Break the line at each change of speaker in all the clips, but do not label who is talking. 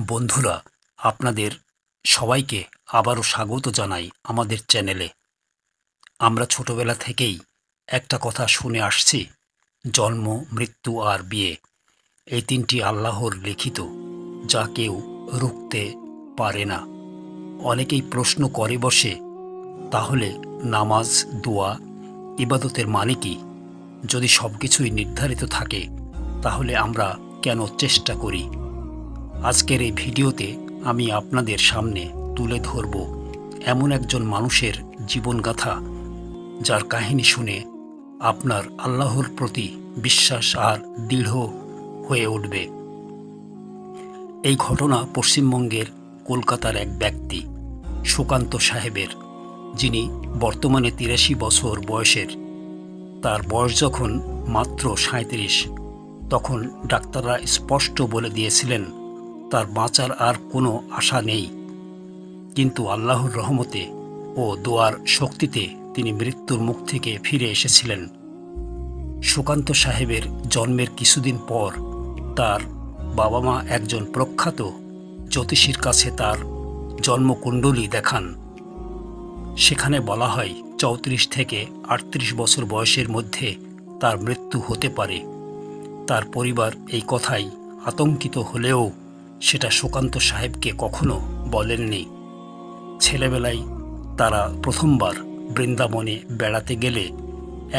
বন্ধুরা, আপনাদের সবাইকে আবারও স্বাগত জানাই আমাদের চ্যানেলে। আমরা ছোটবেলা থেকেই একটা কথা শুনে আসছি, জন্ম, মৃত্যু আর বিয়ে, এই তিনটি আল্লাহর লিখিত, যা কেউ রুখতে পারে না। অনেকেই প্রশ্ন করে বসে, তাহলে নামাজ, দোয়া, ইবাদতের মানে কি? যদি সব কিছুই নির্ধারিত থাকে, তাহলে আমরা কেন চেষ্টা করি? আজকের এই ভিডিওতে আমি আপনাদের সামনে তুলে ধরব এমন একজন মানুষের জীবনগাথা, যার কাহিনী শুনে আপনার আল্লাহর প্রতি বিশ্বাস আর দৃঢ় হয়ে উঠবে। এই ঘটনা পশ্চিমবঙ্গের কলকাতার এক ব্যক্তি, সুকান্ত সাহেবের, যিনি বর্তমানে ৮৩ বছর বয়সের। তার বয়স যখন মাত্র ৩৭, তখন ডাক্তাররা স্পষ্ট বলে দিয়েছিলেন তার বাঁচার আর কোনো আশা নেই। কিন্তু আল্লাহর রহমতে ও দোয়ার শক্তিতে তিনি মৃত্যুর মুখ থেকে ফিরে এসেছিলেন। সুকান্ত সাহেবের জন্মের কিছুদিন পর তার বাবা মা একজন প্রখ্যাত জ্যোতিষীর কাছে তার জন্মকুণ্ডলী দেখান। সেখানে বলা হয় ৩৪ থেকে ৩৮ বছর বয়সের মধ্যে তার মৃত্যু হতে পারে। তার পরিবার এই কথায় আতঙ্কিত হলেও সেটা সুকান্ত সাহেবকে কখনো বলেননি। ছেলেবেলায় তারা প্রথমবার বৃন্দাবনে বেড়াতে গেলে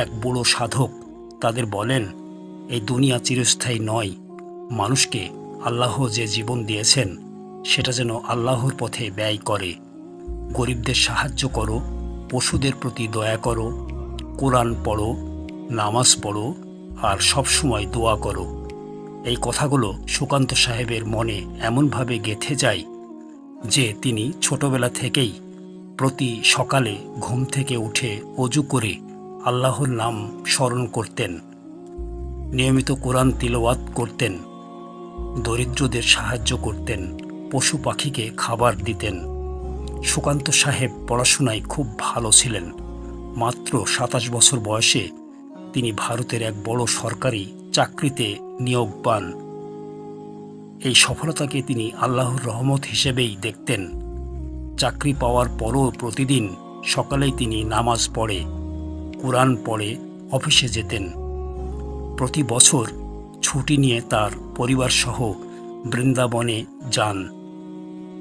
এক বুড়ো সাধক তাদের বলেন, এই দুনিয়া চিরস্থায়ী নয়, মানুষকে আল্লাহ যে জীবন দিয়েছেন সেটা যেন আল্লাহর পথে ব্যয় করে। গরিবদের সাহায্য করো, পশুদের প্রতি দয়া করো, কোরআন পড়ো, নামাজ পড়ো আর সবসময় দোয়া করো। এই কথাগুলো সুকান্ত সাহেবের মনে এমনভাবে গেঁথে যায় যে তিনি ছোটবেলা থেকেই প্রতি সকালে ঘুম থেকে উঠে অজু করে আল্লাহর নাম স্মরণ করতেন, নিয়মিত কোরআন তিলাওয়াত করতেন, দরিদ্রদের সাহায্য করতেন, পশু পাখিকে খাবার দিতেন। সুকান্ত সাহেব পড়াশোনায় খুব ভালো ছিলেন। মাত্র ২৭ বছর বয়সে তিনি ভারতের এক বড় সরকারি চাকরিতে নিয়োগ পান। এই সফলতাকে তিনি আল্লাহর রহমত হিসেবেই দেখতেন। চাকরি পাওয়ার পরও প্রতিদিন সকালেই তিনি নামাজ পড়ে, কোরআন পড়ে অফিসে যেতেন। প্রতি বছর ছুটি নিয়ে তার পরিবারসহ বৃন্দাবনে যান,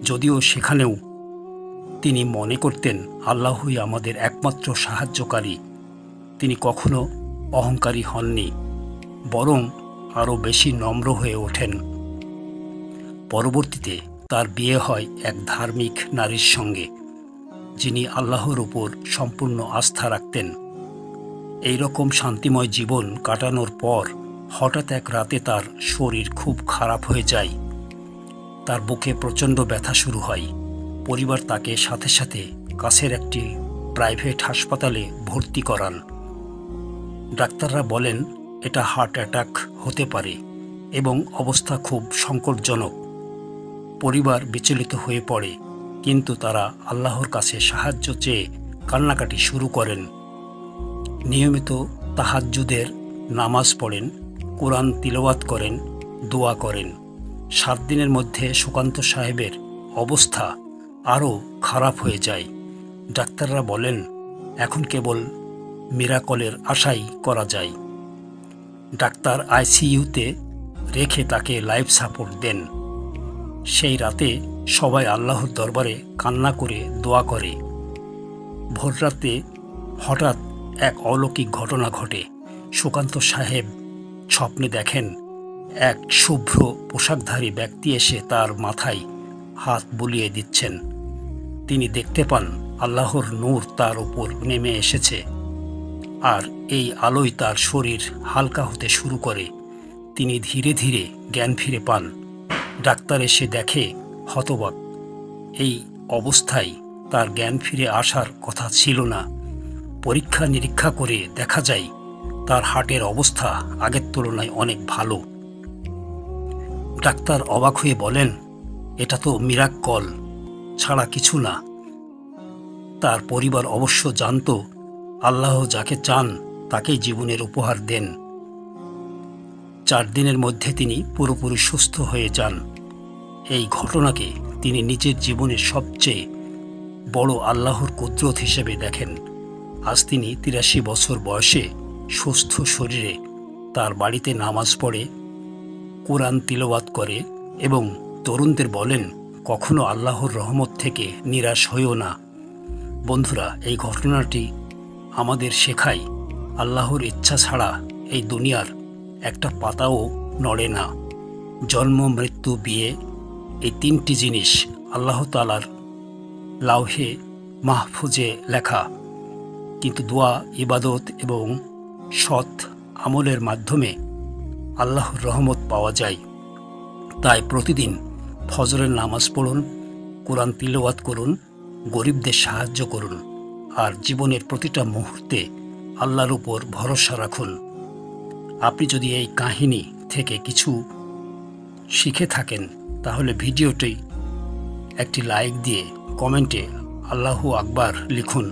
যদিও সেখানেও তিনি মনে করতেন আল্লাহই আমাদের একমাত্র সাহায্যকারী। তিনি কখনো অহংকারী হননি, বরং আরও বেশি নম্র হয়ে ওঠেন। পরবর্তীতে তার বিয়ে হয় এক ধার্মিক নারীর সঙ্গে, যিনি আল্লাহর উপর সম্পূর্ণ আস্থা রাখতেন। এই রকম শান্তিময় জীবন কাটানোর পর হঠাৎ এক রাতে তার শরীর খুব খারাপ হয়ে যায়। তার বুকে প্রচণ্ড ব্যথা শুরু হয়। পরিবার তাকে সাথে সাথে কাছের একটি প্রাইভেট হাসপাতালে ভর্তি করান। ডাক্তাররা বলেন এটা হার্ট অ্যাটাক হতে পারে এবং অবস্থা খুব সংকটজনক। পরিবার বিচলিত হয়ে পড়ে, কিন্তু তারা আল্লাহর কাছে সাহায্য চেয়ে কান্নাকাটি শুরু করেন। নিয়মিত তাহাজ্জুদের নামাজ পড়েন, কোরআন তিলাওয়াত করেন, দোয়া করেন। ৭ দিনের মধ্যে সুকান্ত সাহেবের অবস্থা আরও খারাপ হয়ে যায়। ডাক্তাররা বলেন এখন কেবল মিরাকলের আশাই করা যায়। ডাক্তার আইসিইউতে রেখে তাকে লাইফ সাপোর্ট দেন। সেই রাতে সবাই আল্লাহর দরবারে কান্না করে দোয়া করে। ভোররাতে হঠাৎ এক অলৌকিক ঘটনা ঘটে। সুকান্ত সাহেব স্বপ্নে দেখেন এক শুভ্র পোশাকধারী ব্যক্তি এসে তার মাথায় হাত বুলিয়ে দিচ্ছেন। তিনি দেখতে পান আল্লাহর নূর তার উপর নেমে এসেছে, আর এই আলোয় তার শরীর হালকা হতে শুরু করে। তিনি ধীরে ধীরে জ্ঞান ফিরে পান। ডাক্তার এসে দেখে হতবাক। এই অবস্থায় তার জ্ঞান ফিরে আসার কথা ছিল না। পরীক্ষা নিরীক্ষা করে দেখা যায় তার হার্টের অবস্থা আগের তুলনায় অনেক ভালো। ডাক্তার অবাক হয়ে বলেন এটা তো মিরাক্কল ছাড়া কিছু না। তার পরিবার অবশ্য জানত আল্লাহ যাকে চান তাকেই জীবনের উপহার দেন। ৪ দিনের মধ্যে তিনি পুরোপুরি সুস্থ হয়ে যান। এই ঘটনাকে তিনি নিজের জীবনের সবচেয়ে বড় আল্লাহর কুদরত হিসেবে দেখেন। আজ তিনি ৮৩ বছর বয়সে সুস্থ শরীরে তার বাড়িতে নামাজ পড়ে, কোরআন তিলাওয়াত করে এবং তরুণদের বলেন, কখনো আল্লাহর রহমত থেকে নিরাশ হইও না। বন্ধুরা, এই ঘটনাটি আমাদের শেখায় আল্লাহর ইচ্ছা ছাড়া এই দুনিয়ার একটা পাতাও নড়ে না। জন্ম, মৃত্যু, বিয়ে, এই তিনটি জিনিস আল্লাহ তাআলার লাউহে মাহফুজে লেখা, কিন্তু দোয়া, ইবাদত এবং সৎ আমলের মাধ্যমে আল্লাহর রহমত পাওয়া যায়। তাই প্রতিদিন ফজরের নামাজ পড়ুন, কোরআন তিলাওয়াত করুন, গরিবদের সাহায্য করুন আর জীবনের প্রতিটা মুহূর্তে আল্লাহর উপর ভরসা রাখুন। আপনি যদি এই কাহিনী থেকে কিছু শিখে থাকেন তাহলে ভিডিওটি একটি লাইক দিয়ে কমেন্টে আল্লাহু আকবার লিখুন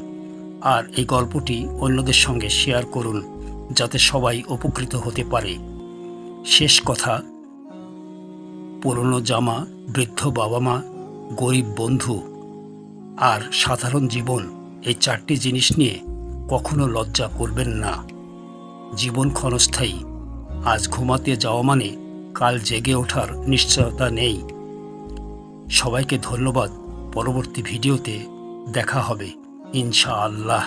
আর এই গল্পটি অন্যদের সঙ্গে শেয়ার করুন যাতে সবাই উপকৃত হতে পারে। শেষ কথা, পুরনো জামা, বৃদ্ধ বাবা মা, গরিব বন্ধু আর সাধারণ জীবন, এই চারটি জিনিস নিয়ে কখনো লজ্জা করবেন না। জীবন ক্ষণস্থায়ী। আজ ঘুমাতে যাওয়া মানে কাল জেগে ওঠার নিশ্চয়তা নেই। সবাইকে ধন্যবাদ। পরবর্তী ভিডিওতে দেখা হবে ইনশাআল্লাহ।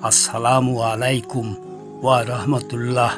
আসসালামু আলাইকুম ওয়া রাহমাতুল্লাহ।